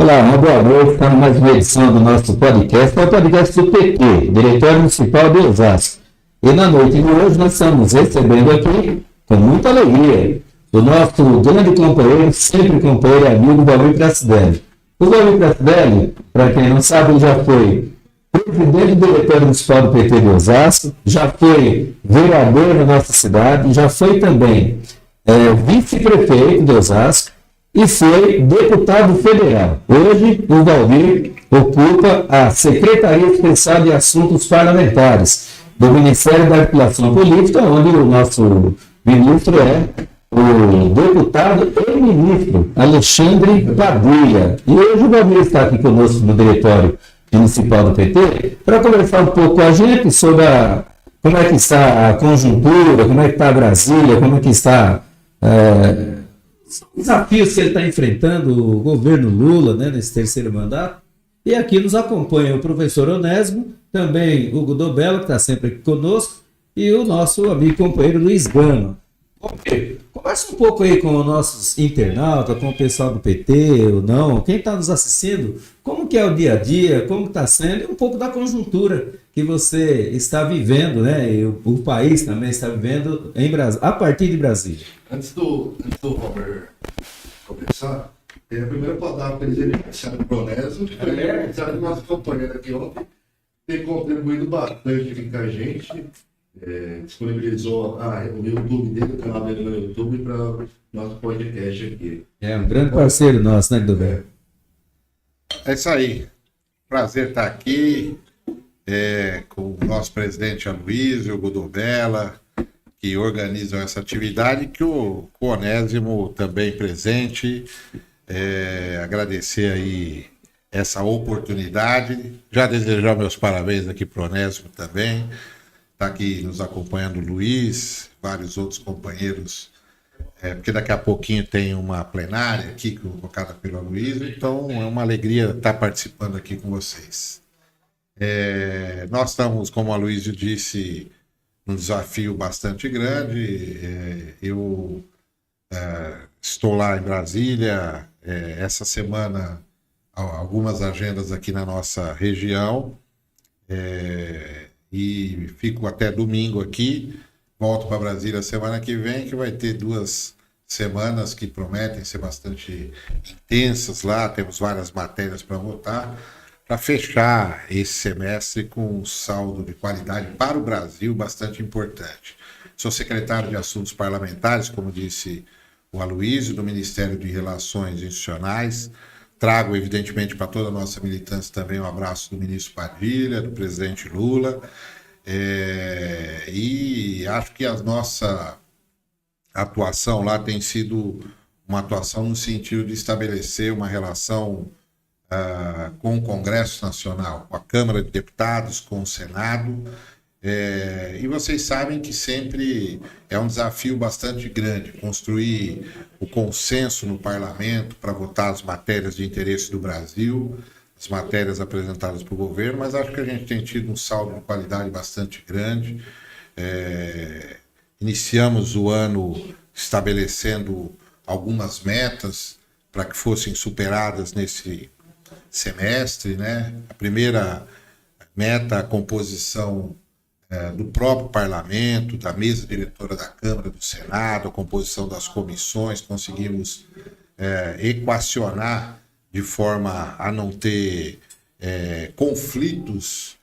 Olá, uma boa noite. Estamos mais uma edição do nosso podcast, é o podcast do PT, Diretório Municipal de Osasco. E na noite de hoje nós estamos recebendo aqui, com muita alegria, o nosso grande companheiro, sempre companheiro e amigo, Valmir Pracidelli. O Valmir Pracidelli, para quem não sabe, ele já foi presidente do Diretório Municipal do PT de Osasco, já foi vereador na nossa cidade, já foi também vice-prefeito de Osasco, e foi deputado federal. Hoje, o Valmir ocupa a Secretaria Especial de Assuntos Parlamentares do Ministério da Articulação Política, onde o nosso ministro é o deputado e ministro Alexandre Padilha. E hoje o Valmir está aqui conosco no Diretório Municipal do PT para conversar um pouco com a gente sobre como é que está a conjuntura, como é que está a Brasília, como é que está os desafios que ele está enfrentando, o governo Lula, né, nesse terceiro mandato. E aqui nos acompanha o professor Onésimo, também o Hugo Dobello, que está sempre aqui conosco, e o nosso amigo e companheiro Luiz Gama. Conversa um pouco aí com os nossos internautas, com o pessoal do PT ou não, quem está nos assistindo, como que é o dia a dia, como está sendo, e um pouco da conjuntura que você está vivendo, né? E o país também está vivendo a partir de Brasília. Antes do Valmir começar, primeiro para dar uma feliz aniversário para o Onésimo, que foi aniversário do nosso companheiro aqui ontem, tem contribuído bastante aqui com a gente. Disponibilizou o YouTube dele, o canal dele no YouTube, para o nosso podcast aqui. É um grande parceiro nosso, né, Dobello? É isso aí. Prazer estar aqui com o nosso presidente Aloysio, o Hugo Dobello, que organizam essa atividade, que o Onésimo também presente. Agradecer aí essa oportunidade. Já desejar meus parabéns aqui para o Onésimo também. Está aqui nos acompanhando o Luiz, vários outros companheiros, porque daqui a pouquinho tem uma plenária aqui convocada pelo Luiz, então é uma alegria estar participando aqui com vocês. Nós estamos, como a Aloysio disse, num desafio bastante grande. Eu estou lá em Brasília, essa semana algumas agendas aqui na nossa região, e fico até domingo aqui, volto para Brasília semana que vem, que vai ter 2 semanas que prometem ser bastante intensas lá, temos várias matérias para votar, para fechar esse semestre com um saldo de qualidade para o Brasil bastante importante. Sou secretário de Assuntos Parlamentares, como disse o Aloysio, do Ministério de Relações Institucionais. Trago, evidentemente, para toda a nossa militância também um abraço do ministro Padilha, do presidente Lula, e acho que a nossa atuação lá tem sido uma atuação no sentido de estabelecer uma relação com o Congresso Nacional, com a Câmara de Deputados, com o Senado, e vocês sabem que sempre é um desafio bastante grande construir o consenso no parlamento para votar as matérias de interesse do Brasil, as matérias apresentadas para o governo, mas acho que a gente tem tido um saldo de qualidade bastante grande. Iniciamos o ano estabelecendo algumas metas para que fossem superadas nesse semestre, né? A primeira meta, a composição do próprio parlamento, da mesa diretora da Câmara, do Senado, a composição das comissões, conseguimos equacionar de forma a não ter conflitos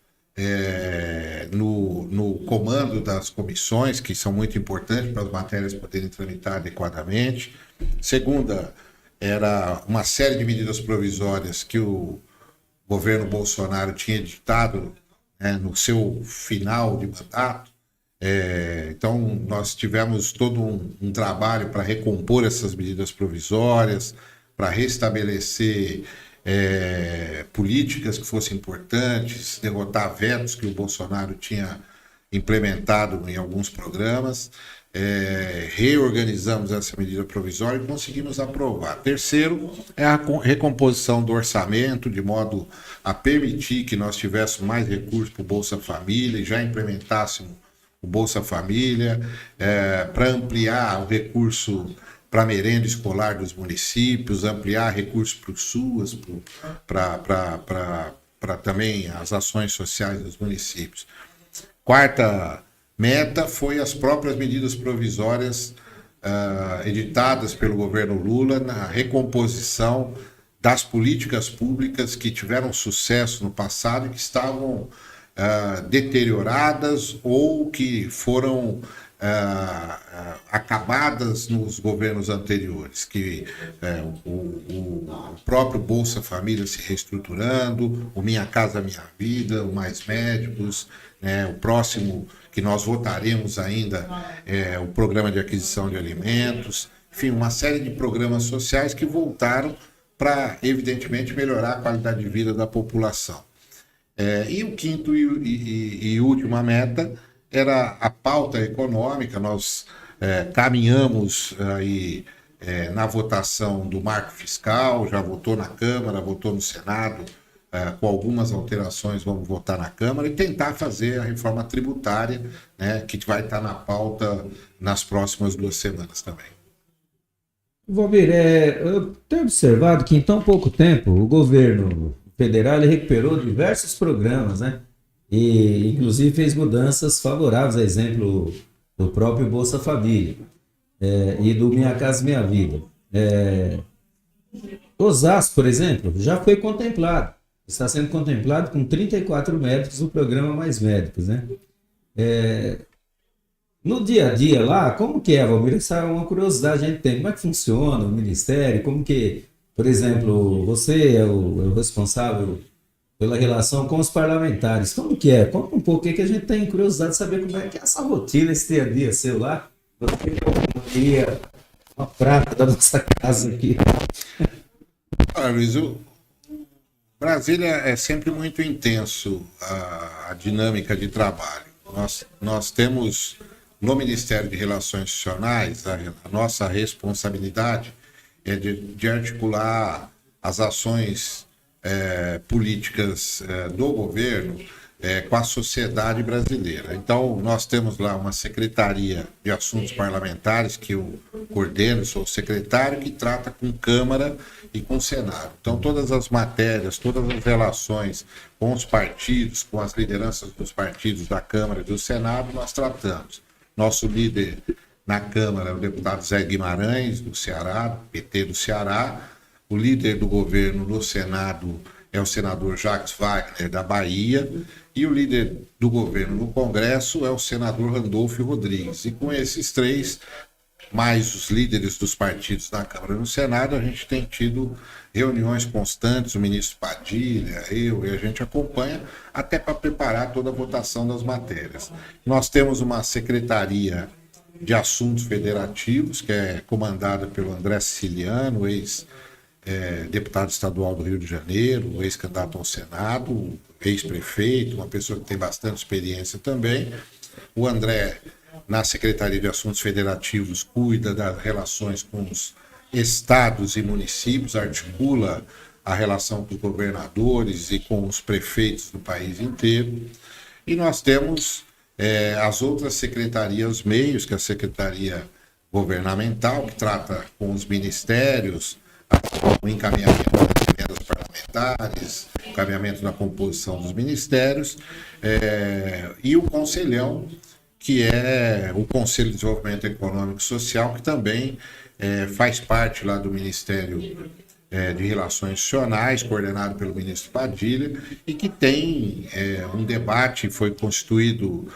no comando das comissões, que são muito importantes para as matérias poderem tramitar adequadamente. Segunda, era uma série de medidas provisórias que o governo Bolsonaro tinha editado no seu final de mandato. Então, nós tivemos todo um trabalho para recompor essas medidas provisórias, para restabelecer políticas que fossem importantes, derrotar vetos que o Bolsonaro tinha implementado em alguns programas. Reorganizamos essa medida provisória e conseguimos aprovar. Terceiro é a recomposição do orçamento, de modo a permitir que nós tivéssemos mais recursos para o Bolsa Família e já implementássemos o Bolsa Família, para ampliar o recurso para a merenda escolar dos municípios, ampliar recursos para o SUAS, para também as ações sociais dos municípios. Quarta meta foi as próprias medidas provisórias editadas pelo governo Lula na recomposição das políticas públicas que tiveram sucesso no passado e que estavam deterioradas ou que foram acabadas nos governos anteriores, que o próprio Bolsa Família se reestruturando, o Minha Casa Minha Vida, o Mais Médicos, o próximo que nós votaremos ainda é o Programa de Aquisição de Alimentos, enfim, uma série de programas sociais que voltaram para, evidentemente, melhorar a qualidade de vida da população. E o quinto e última meta era a pauta econômica. Nós caminhamos aí na votação do marco fiscal, já votou na Câmara, votou no Senado, com algumas alterações vamos votar na Câmara e tentar fazer a reforma tributária, né, que vai estar na pauta nas próximas 2 semanas também. Valmir, eu tenho observado que em tão pouco tempo o governo federal ele recuperou diversos programas, né? E inclusive fez mudanças favoráveis, a exemplo do próprio Bolsa Família e do Minha Casa Minha Vida. Osasco, por exemplo, já foi contemplado, está sendo contemplado com 34 médicos o programa Mais Médicos, né? No dia a dia lá, como que é, Valmir? Essa é uma curiosidade a gente tem. Como é que funciona o Ministério? Como que, por exemplo, você é o responsável pela relação com os parlamentares. Como que é? Conta um pouco, que a gente tem curiosidade de saber como é que é essa rotina, esse dia a dia seu lá. Você é uma prata da nossa casa aqui. Olha, Luiz, Brasília é sempre muito intenso a dinâmica de trabalho. Nós temos no Ministério de Relações Institucionais, a nossa responsabilidade é de articular as ações políticas do governo com a sociedade brasileira. Então, nós temos lá uma Secretaria de Assuntos Parlamentares, que eu coordeno, sou o secretário, que trata com Câmara e com Senado. Então, todas as matérias, todas as relações com os partidos, com as lideranças dos partidos da Câmara e do Senado, nós tratamos. Nosso líder na Câmara é o deputado Zé Guimarães, do Ceará, PT do Ceará. O líder do governo no Senado é o senador Jacques Wagner, da Bahia. E o líder do governo no Congresso é o senador Randolfo Rodrigues. E com esses três, mais os líderes dos partidos na Câmara e no Senado, a gente tem tido reuniões constantes, o ministro Padilha, e a gente acompanha até para preparar toda a votação das matérias. Nós temos uma Secretaria de Assuntos Federativos, que é comandada pelo André Siciliano, ex-deputado estadual do Rio de Janeiro, ex-candidato ao Senado, ex-prefeito, uma pessoa que tem bastante experiência também. O André, na Secretaria de Assuntos Federativos, cuida das relações com os estados e municípios, articula a relação com os governadores e com os prefeitos do país inteiro. E nós temos as outras secretarias meios, que é a Secretaria Governamental, que trata com os ministérios, o encaminhamento das emendas parlamentares, o encaminhamento da composição dos ministérios, e o Conselhão, que é o Conselho de Desenvolvimento Econômico e Social, que também faz parte lá do Ministério de Relações Institucionais, coordenado pelo ministro Padilha, e que tem um debate, foi constituído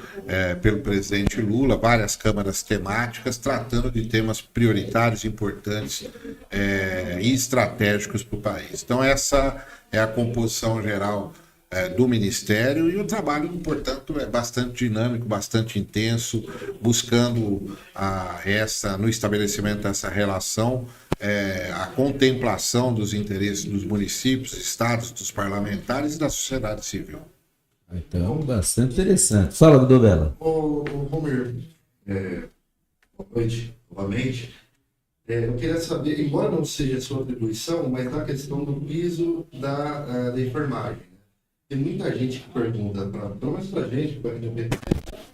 pelo presidente Lula, várias câmaras temáticas, tratando de temas prioritários, importantes e estratégicos para o país. Então, essa é a composição geral do Ministério, e o trabalho, portanto, é bastante dinâmico, bastante intenso, buscando no estabelecimento dessa relação, a contemplação dos interesses dos municípios, estados, dos parlamentares e da sociedade civil. Então, bastante interessante. Fala, Godovela. Ô, Romir, boa noite, novamente. Eu queria saber, embora não seja a sua atribuição, mas na questão do piso da enfermagem. Tem muita gente que pergunta, pelo menos pra gente,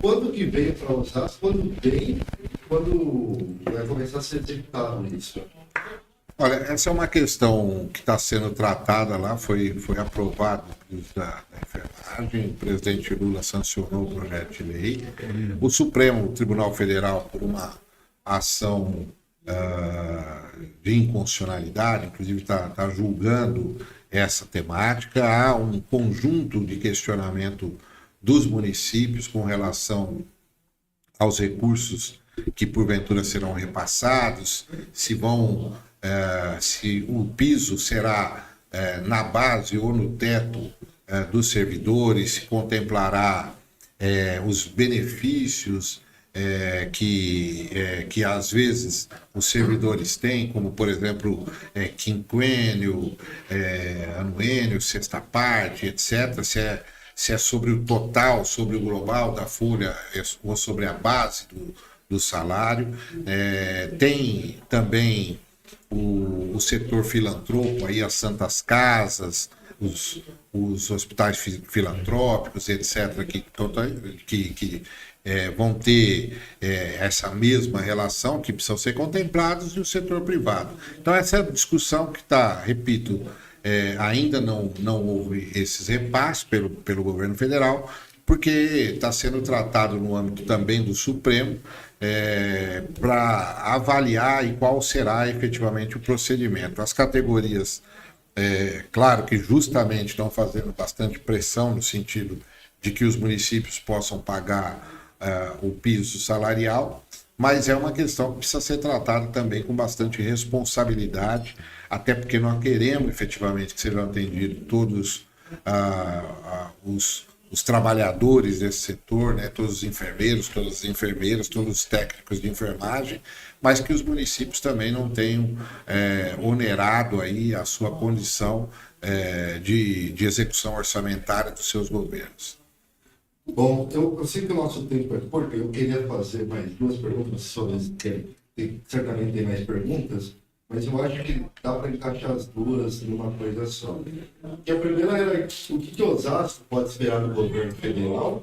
quando que veio para Osasco, quando veio quando vai começar a ser executado isso? Olha, essa é uma questão que está sendo tratada lá, foi aprovado da enfermagem, o presidente Lula sancionou o projeto de lei. O Supremo Tribunal Federal, por uma ação de inconstitucionalidade, inclusive está julgando essa temática. Há um conjunto de questionamento dos municípios com relação aos recursos que porventura serão repassados, se o piso será na base ou no teto dos servidores, se contemplará os benefícios que às vezes os servidores têm, como por exemplo quinquênio, anuênio, sexta parte, etc., se é sobre o total, sobre o global da folha ou sobre a base do salário. Tem também o setor filantropo, aí as santas casas, os hospitais filantrópicos, etc., que vão ter essa mesma relação, que precisam ser contemplados, e o setor privado. Então, essa é a discussão que está, repito, ainda não houve esses repasses pelo governo federal, porque está sendo tratado no âmbito também do Supremo, para avaliar qual será efetivamente o procedimento. As categorias, claro que justamente estão fazendo bastante pressão no sentido de que os municípios possam pagar o piso salarial, mas é uma questão que precisa ser tratada também com bastante responsabilidade, até porque nós queremos efetivamente que sejam atendidos todos os trabalhadores desse setor, né, todos os enfermeiros, todas as enfermeiras, todos os técnicos de enfermagem, mas que os municípios também não tenham onerado aí a sua condição de execução orçamentária dos seus governos. Bom, eu sei que o nosso tempo é curto, eu queria fazer mais duas perguntas, certamente tem mais perguntas, mas eu acho que dá para encaixar as duas numa coisa só. E a primeira era o que Osasco pode esperar do governo federal,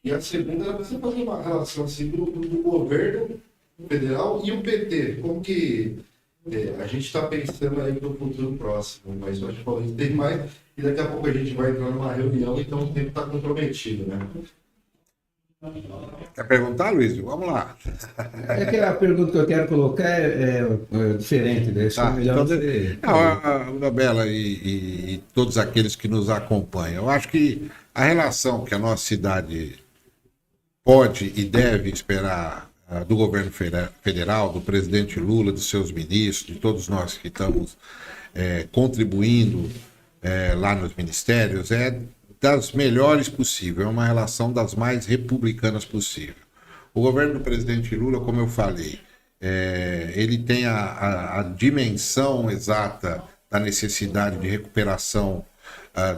e a segunda era você fazer uma relação assim, do governo federal e o PT. Como que a gente está pensando aí para o futuro próximo, mas eu acho que talvez tem mais, e daqui a pouco a gente vai entrar numa reunião, então o tempo está comprometido, né? Quer perguntar, Luiz? Vamos lá. É que a pergunta que eu quero colocar é diferente, né? Tá, Melhor então, você... a Gabriela e todos aqueles que nos acompanham, eu acho que a relação que a nossa cidade pode e deve esperar do governo federal, do presidente Lula, dos seus ministros, de todos nós que estamos contribuindo lá nos ministérios, é das melhores possível, é uma relação das mais republicanas possível. O governo do presidente Lula, como eu falei, ele tem a dimensão exata da necessidade de recuperação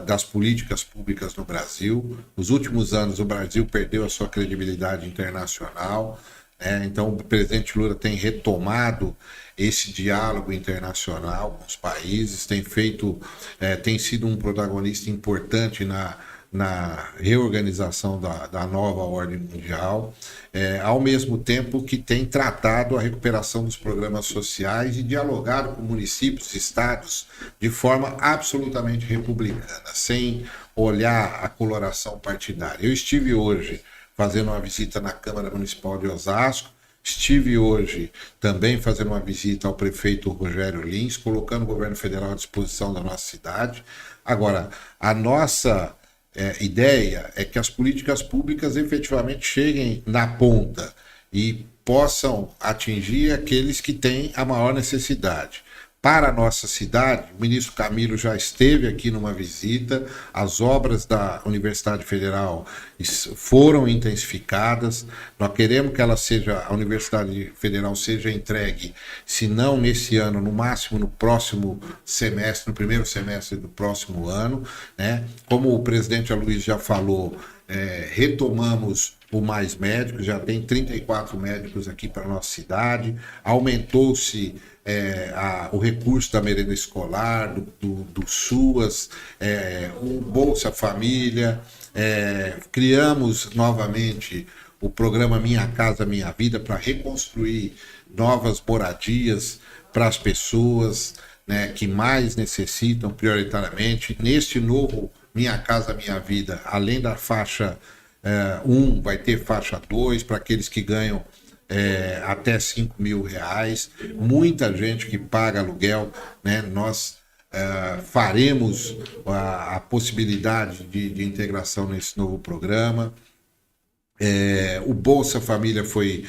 das políticas públicas no Brasil. Nos últimos anos, o Brasil perdeu a sua credibilidade internacional, então o presidente Lula tem retomado esse diálogo internacional com os países, tem sido um protagonista importante na reorganização da nova ordem mundial, ao mesmo tempo que tem tratado a recuperação dos programas sociais e dialogado com municípios e estados de forma absolutamente republicana, sem olhar a coloração partidária. Eu estive hoje fazendo uma visita na Câmara Municipal de Osasco, estive hoje também fazendo uma visita ao prefeito Rogério Lins, colocando o governo federal à disposição da nossa cidade. Agora, a nossa ideia é que as políticas públicas efetivamente cheguem na ponta e possam atingir aqueles que têm a maior necessidade. Para a nossa cidade, o ministro Camilo já esteve aqui numa visita, as obras da Universidade Federal foram intensificadas, nós queremos que a Universidade Federal seja entregue, se não nesse ano, no máximo no próximo semestre, no primeiro semestre do próximo ano, né? Como o presidente Aloysio já falou, retomamos o Mais Médicos, já tem 34 médicos aqui para a nossa cidade, aumentou-se o recurso da merenda escolar, do SUAS, o Bolsa Família, criamos novamente o programa Minha Casa Minha Vida para reconstruir novas moradias para as pessoas, né, que mais necessitam prioritariamente. Neste novo Minha Casa Minha Vida, além da faixa 1, vai ter faixa 2 para aqueles que ganham até R$ 5.000. Muita gente que paga aluguel, né? Nós faremos a possibilidade de integração nesse novo programa. O Bolsa Família foi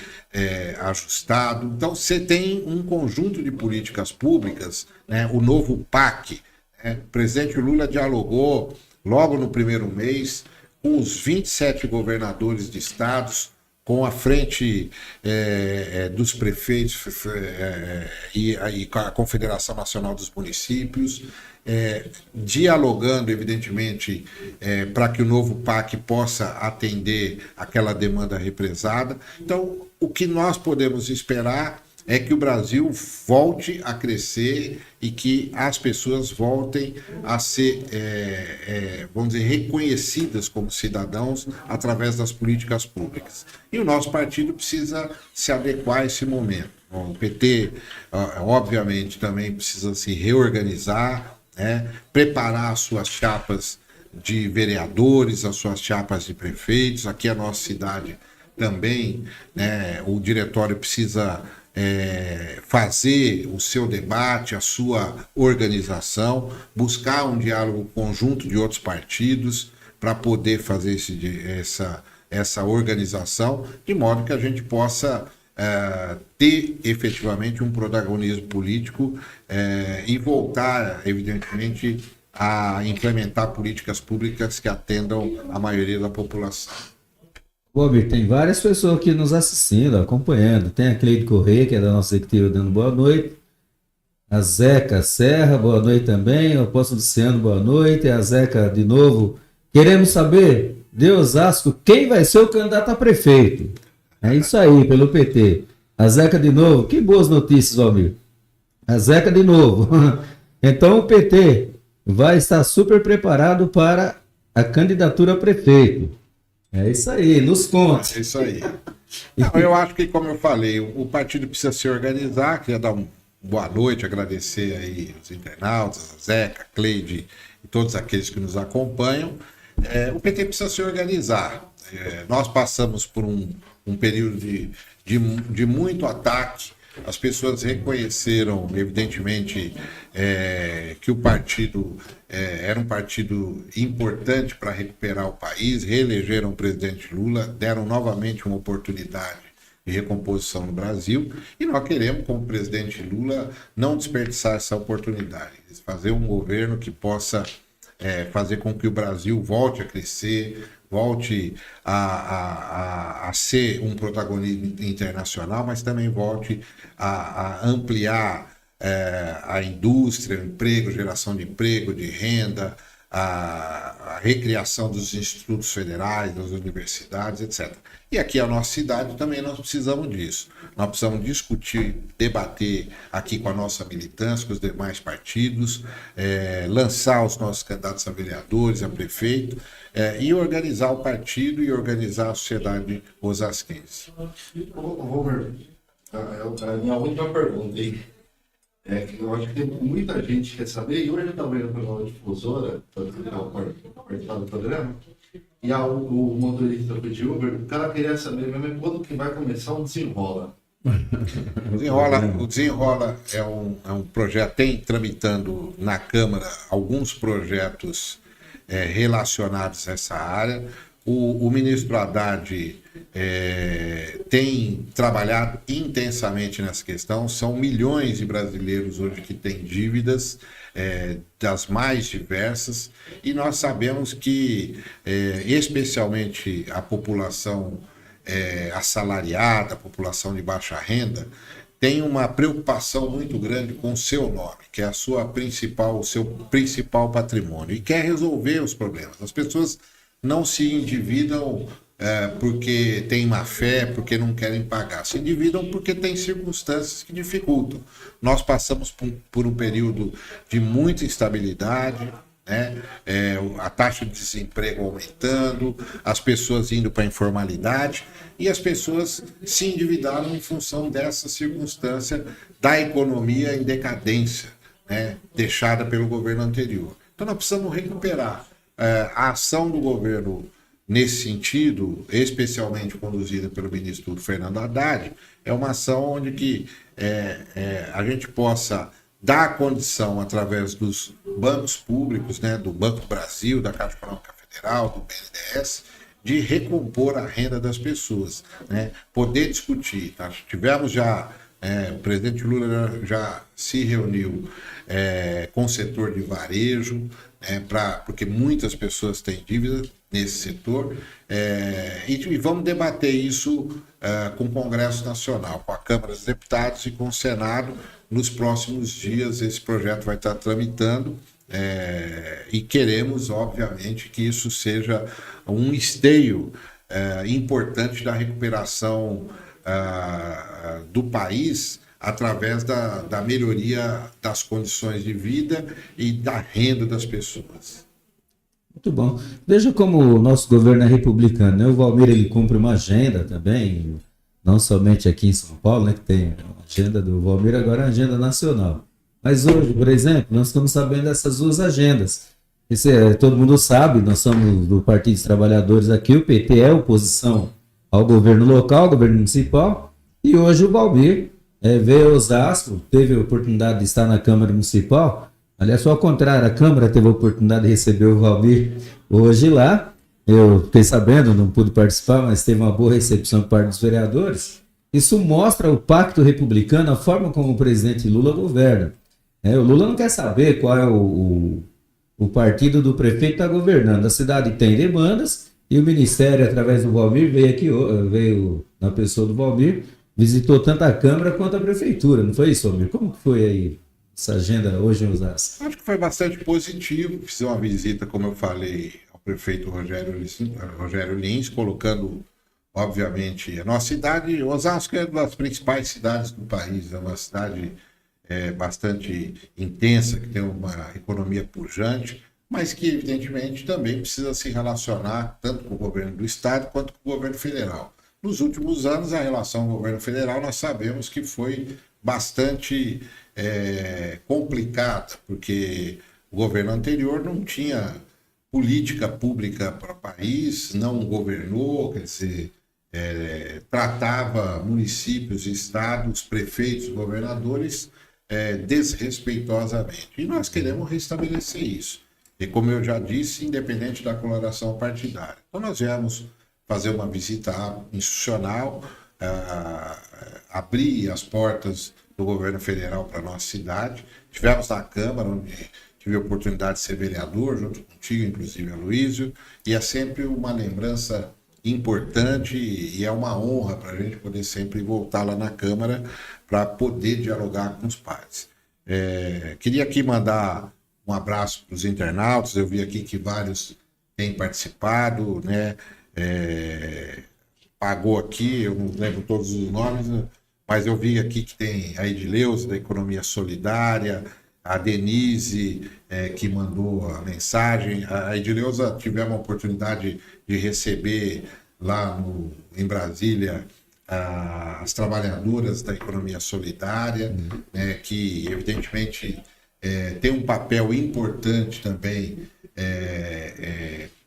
ajustado. Então, você tem um conjunto de políticas públicas, né? O novo PAC. O presidente Lula dialogou logo no primeiro mês com os 27 governadores de estados, com a frente dos prefeitos e com a Confederação Nacional dos Municípios, dialogando, evidentemente, para que o novo PAC possa atender aquela demanda represada. Então, o que nós podemos esperar é que o Brasil volte a crescer e que as pessoas voltem a ser, vamos dizer, reconhecidas como cidadãos através das políticas públicas. E o nosso partido precisa se adequar a esse momento. O PT, obviamente, também precisa se reorganizar, né? Preparar as suas chapas de vereadores, as suas chapas de prefeitos. Aqui a nossa cidade também, né? O diretório precisa fazer o seu debate, a sua organização, buscar um diálogo conjunto de outros partidos para poder fazer essa organização, de modo que a gente possa ter efetivamente um protagonismo político e voltar, evidentemente, a implementar políticas públicas que atendam a maioria da população. Bob, tem várias pessoas aqui nos assistindo, acompanhando. Tem a Cleide Corrêa, que é da nossa executiva, dando boa noite. A Zeca Serra, boa noite também. O apóstolo Luciano, boa noite. A Zeca, de novo. Queremos saber, de Osasco, quem vai ser o candidato a prefeito? É isso aí, pelo PT. A Zeca, de novo. Que boas notícias, Valmir. A Zeca, de novo. Então, o PT vai estar super preparado para a candidatura a prefeito. É isso aí, nos conte. É isso aí. Não, eu acho que, como eu falei, o partido precisa se organizar. Queria dar uma boa noite, agradecer aí os internautas, a Zeca, a Cleide e todos aqueles que nos acompanham. O PT precisa se organizar. Nós passamos por um período de muito ataque. As pessoas reconheceram, evidentemente, que o partido era um partido importante para recuperar o país, reelegeram o presidente Lula, deram novamente uma oportunidade de recomposição no Brasil, e nós queremos, como presidente Lula, não desperdiçar essa oportunidade, fazer um governo que possa fazer com que o Brasil volte a crescer, volte a ser um protagonismo internacional, mas também volte a ampliar a indústria, o emprego, geração de emprego, de renda, a recriação dos institutos federais, das universidades, etc. E aqui a nossa cidade também nós precisamos disso. Nós precisamos discutir, debater aqui com a nossa militância, com os demais partidos, lançar os nossos candidatos a vereadores, a prefeito, e organizar o partido e organizar a sociedade osasquense. Robert, a minha última pergunta aí. Que eu acho que muita gente quer saber, e hoje eu estava vendo pela difusora, para participar do programa, e o motorista de Uber, o cara queria saber mesmo quando que vai começar o Desenrola. O Desenrola é um projeto, tem tramitando na Câmara alguns projetos relacionados a essa área. O ministro Haddad tem trabalhado intensamente nessa questão. São milhões de brasileiros hoje que têm dívidas das mais diversas, e nós sabemos que, especialmente a população assalariada, a população de baixa renda, tem uma preocupação muito grande com o seu nome, que é o seu principal patrimônio, e quer resolver os problemas. As pessoas não se endividam porque têm má fé, porque não querem pagar. Se endividam porque tem circunstâncias que dificultam. Nós passamos por um período de muita instabilidade, né? A taxa de desemprego aumentando, as pessoas indo para a informalidade e as pessoas se endividaram em função dessa circunstância da economia em decadência, né? Deixada pelo governo anterior. Então nós precisamos recuperar a ação do governo nesse sentido, especialmente conduzida pelo ministro Fernando Haddad, é uma ação onde que a gente possa dar condição, através dos bancos públicos, né, do Banco do Brasil, da Caixa Econômica Federal, do BNDES, de recompor a renda das pessoas, né? Poder discutir. Tá? Tivemos já, o presidente Lula já se reuniu com o setor de varejo, porque muitas pessoas têm dívida nesse setor, e vamos debater isso com o Congresso Nacional, com a Câmara dos Deputados e com o Senado. Nos próximos dias esse projeto vai estar tramitando, e queremos, obviamente, que isso seja um esteio importante da recuperação do país, através da melhoria das condições de vida e da renda das pessoas. Muito bom. Veja como o nosso governo é republicano, né? O Valmir, ele cumpre uma agenda também, não somente aqui em São Paulo, né, que tem a agenda do Valmir, agora é a agenda nacional. Mas hoje, por exemplo, nós estamos sabendo dessas duas agendas. Todo mundo sabe, nós somos do Partido dos Trabalhadores aqui, o PT é oposição ao governo local, ao governo municipal, e hoje o Valmir veio a Osasco, teve a oportunidade de estar na Câmara Municipal. Aliás, só ao contrário, a Câmara teve a oportunidade de receber o Valmir hoje lá. Eu fiquei sabendo, não pude participar, mas teve uma boa recepção por parte dos vereadores. Isso mostra o pacto republicano, a forma como o presidente Lula governa. O Lula não quer saber qual é o partido do prefeito que está governando. A cidade tem demandas e o Ministério, através do Valmir, veio na pessoa do Valmir, visitou tanto a Câmara quanto a Prefeitura. Não foi isso, Valmir? Como foi aí essa agenda hoje em Osasco? Acho que foi bastante positivo. Fiz uma visita, como eu falei, ao prefeito Rogério Lins, colocando, obviamente, a nossa cidade. Osasco é uma das principais cidades do país, é uma cidade bastante intensa, que tem uma economia pujante, mas que, evidentemente, também precisa se relacionar tanto com o governo do Estado quanto com o governo federal. Nos últimos anos, a relação com o governo federal, nós sabemos que foi bastante complicada, porque o governo anterior não tinha política pública para o país, não governou, quer dizer, tratava municípios, estados, prefeitos, governadores desrespeitosamente. E nós queremos restabelecer isso. E como eu já disse, independente da coloração partidária. Então nós viemos fazer uma visita institucional, abrir as portas do governo federal para a nossa cidade. Tivemos na Câmara, onde tive a oportunidade de ser vereador, junto contigo, inclusive, Aloysio, e é sempre uma lembrança importante e é uma honra para a gente poder sempre voltar lá na Câmara para poder dialogar com os pais. Queria aqui mandar um abraço para os internautas. Eu vi aqui que vários têm participado, né? Pagou aqui, eu não lembro todos os nomes, né? Mas eu vi aqui que tem a Edileuza, da Economia Solidária, a Denise, que mandou a mensagem. A Edileuza, tivemos a oportunidade de receber lá em Brasília as trabalhadoras da Economia Solidária, né, que evidentemente tem um papel importante também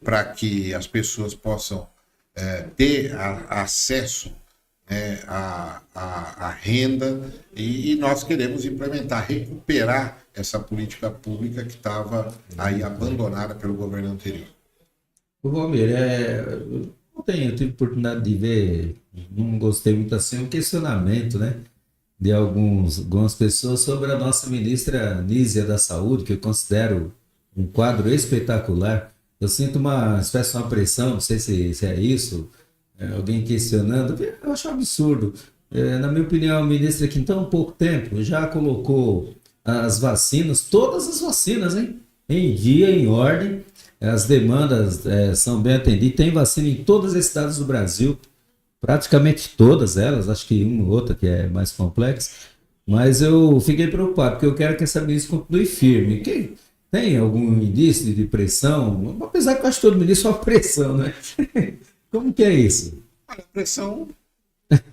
para que as pessoas possam ter acesso a renda, e nós queremos implementar, recuperar essa política pública que estava aí abandonada pelo governo anterior. O Valmir, eu tive oportunidade de ver, não gostei muito assim, um questionamento, né, de algumas pessoas sobre a nossa ministra Nízia da Saúde, que eu considero um quadro espetacular. Eu sinto uma espécie de uma pressão, não sei se é isso, alguém questionando. Eu acho um absurdo. Na minha opinião, a ministra que em tão pouco tempo já colocou as vacinas, todas as vacinas, hein, em dia, em ordem. As demandas são bem atendidas. Tem vacina em todas as cidades do Brasil, praticamente todas elas, acho que uma ou outra que é mais complexa. Mas eu fiquei preocupado, porque eu quero que essa ministra continue firme. Tem algum indício de pressão? Apesar que eu acho que todo ministro sofre pressão, né? Como que é isso? Olha, pressão,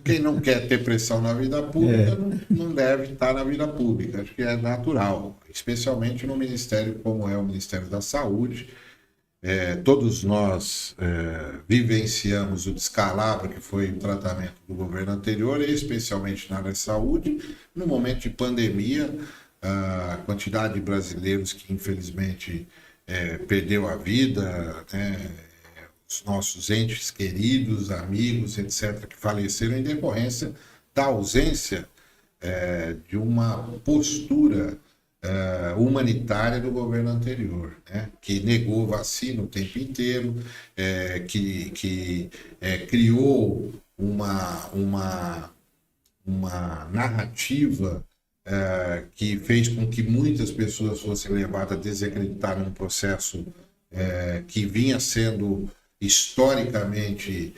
quem não quer ter pressão na vida pública não deve estar na vida pública. Acho que é natural, especialmente no ministério como é o Ministério da Saúde. Todos nós vivenciamos o descalabro que foi o tratamento do governo anterior, especialmente na área de saúde. No momento de pandemia, a quantidade de brasileiros que infelizmente perdeu a vida, né? Os nossos entes queridos, amigos, etc., que faleceram em decorrência da ausência de uma postura humanitária do governo anterior, né? Que negou vacina o tempo inteiro, que criou uma narrativa que fez com que muitas pessoas fossem levadas a desacreditar num processo que vinha sendo historicamente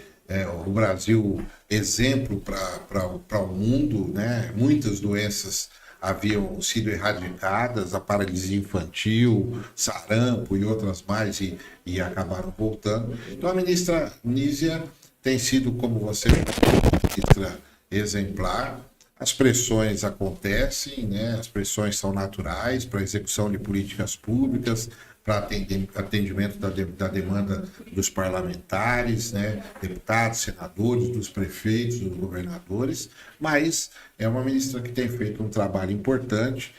o Brasil exemplo para o mundo, né? Muitas doenças haviam sido erradicadas, a paralisia infantil, sarampo e outras mais, e acabaram voltando. Então a ministra Nízia tem sido, como você falou, ministra exemplar. As pressões acontecem, né? As pressões são naturais para a execução de políticas públicas, para atendimento da demanda dos parlamentares, né? Deputados, senadores, dos prefeitos, dos governadores, mas é uma ministra que tem feito um trabalho importante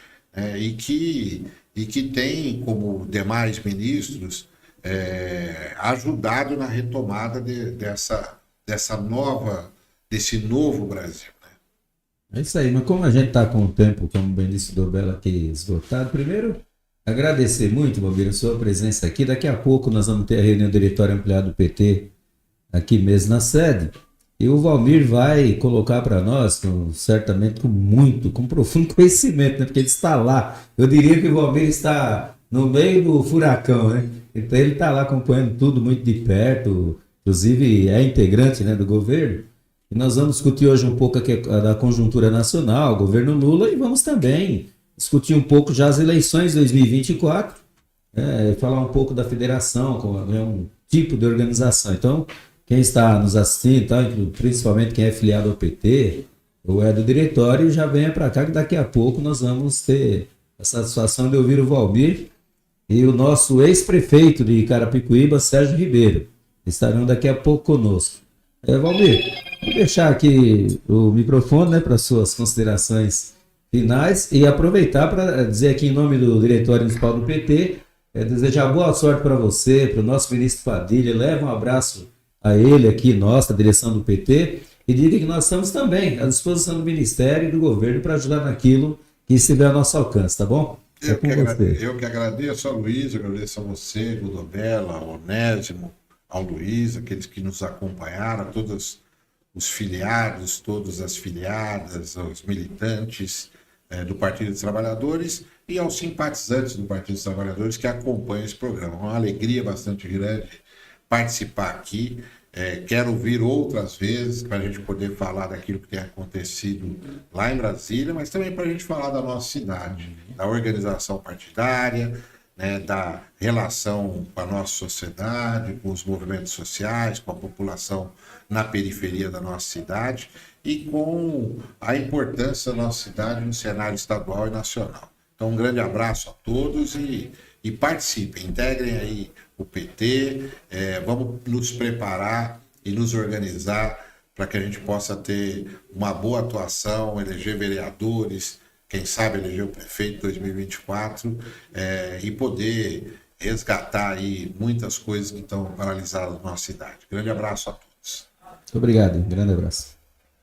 e que tem, como demais ministros, ajudado na retomada desse novo Brasil. É isso aí, mas como a gente está com o tempo, como bem disse o Dobella, aqui esgotado, primeiro agradecer muito, Valmir, a sua presença aqui. Daqui a pouco nós vamos ter a reunião do diretório ampliado do PT aqui mesmo na sede. E o Valmir vai colocar para nós, certamente com profundo conhecimento, né? Porque ele está lá. Eu diria que o Valmir está no meio do furacão, né? Então ele está lá acompanhando tudo muito de perto, inclusive é integrante, né, do governo. E nós vamos discutir hoje um pouco aqui da conjuntura nacional, governo Lula, e vamos também discutir um pouco já as eleições de 2024, falar um pouco da federação, como é um tipo de organização. Então, quem está nos assistindo, tá, principalmente quem é filiado ao PT ou é do diretório, já venha para cá que daqui a pouco nós vamos ter a satisfação de ouvir o Valmir e o nosso ex-prefeito de Carapicuíba, Sérgio Ribeiro. Estarão daqui a pouco conosco. Valmir, vou deixar aqui o microfone, né, para suas considerações finais e aproveitar para dizer aqui em nome do Diretório Municipal do PT, desejar boa sorte para você, para o nosso ministro Padilha, leva um abraço a ele aqui, nossa direção do PT, e diga que nós estamos também à disposição do Ministério e do Governo para ajudar naquilo que estiver ao nosso alcance, tá bom? Eu que agradeço ao Luiz, agradeço a você, ao Dobella, ao Onésimo, ao Luiz, aqueles que nos acompanharam, a todos os filiados, todas as filiadas, aos militantes do Partido dos Trabalhadores e aos simpatizantes do Partido dos Trabalhadores que acompanham esse programa. Uma alegria bastante grande participar aqui. Quero vir outras vezes para a gente poder falar daquilo que tem acontecido lá em Brasília, mas também para a gente falar da nossa cidade, da organização partidária, né, da relação com a nossa sociedade, com os movimentos sociais, com a população na periferia da nossa cidade e com a importância da nossa cidade no cenário estadual e nacional. Então, um grande abraço a todos e participem, integrem aí o PT, vamos nos preparar e nos organizar para que a gente possa ter uma boa atuação, eleger vereadores, quem sabe eleger o prefeito em 2024 e poder resgatar aí muitas coisas que estão paralisadas na nossa cidade. Grande abraço a todos. Muito obrigado, um grande abraço.